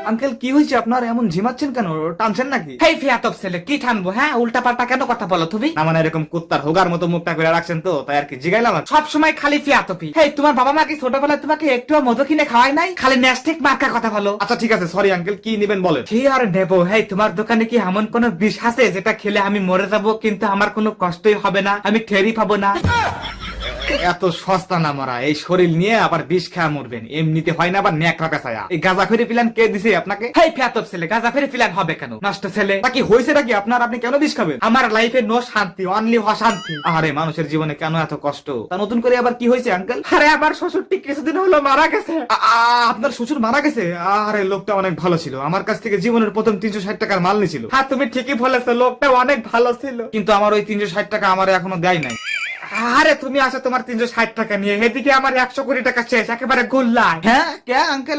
Uncle কি হয়েছে আপনার, এমন ঝিমাচ্ছেন কেন, টানছেন নাকি? হেই ফিয়াতব ছেলে, কি ঠানবো? হ্যাঁ, উল্টা পাল্টা কেন কথা বলো তুমি? না মানে এরকম কুত্তার হোগার মতো মুখটা করে রাখছেন তো, তাই আর কি জিগাইলাম আর কি। সব সময় খালি ফিয়াতপি। হেই, তোমার বাবা মা কি ছোটবেলায় তোমাকে একটুও মধু কিনে খাওয়ায় নাই? খালি ন্যাস্টিক মার্কা কথা বলো। আচ্ছা ঠিক আছে, সরি আঙ্কেল, কি নিবেন বলেন। কি আর নেবো? হেই, তোমার দোকানে কি এমন কোন বিষ আছে যেটা খেলে আমি মরে যাবো কিন্তু আমার কোনো কষ্টই হবে না, আমি ঠেরি পাবো না? এত সস্তা না মারা, এই শরীর নিয়ে আবার বিষ খাওয়া মরবেন, এমনিতে হয় না আবার ন্যাকড়া পেঁচায়া। এই গাঁজা ফেরি প্ল্যান কে দিছে আপনাকে? হেই ফিয়াতব ছেলে, গাঁজা ফেরে ফিলান হবে কেন? নষ্ট ছেলে। তা কি হয়েছে নাকি আপনার, আপনি কেন বিষ খাবেন? আমার লাইফে নো শান্তি, অনলি অশান্তি। আরে মানুষের জীবনে কেন এত কষ্ট? তা নতুন করে আবার কি হয়েছে আঙ্কেল? আরে আমার শ্বশুরটি কিছুদিন হলো মারা গেছে। আপনার শ্বশুর মারা গেছে? আরে লোকটা অনেক ভালো ছিল, আমার কাছ থেকে জীবনের প্রথম 360 টাকার মাল নিয়েছিল। হ্যাঁ, তুমি ঠিকই বলেছো, লোকটা অনেক ভালো ছিল। কিন্তু আমার ওই 360 টাকা আমার এখনো দেয় নাই। আরে তুমি আসো তোমার 360 টাকা নিয়ে, এদিকে আমার 100 কোটি টাকা শেষ, একেবারে গুল্লায়। হ্যাঁ কে আঙ্কেল?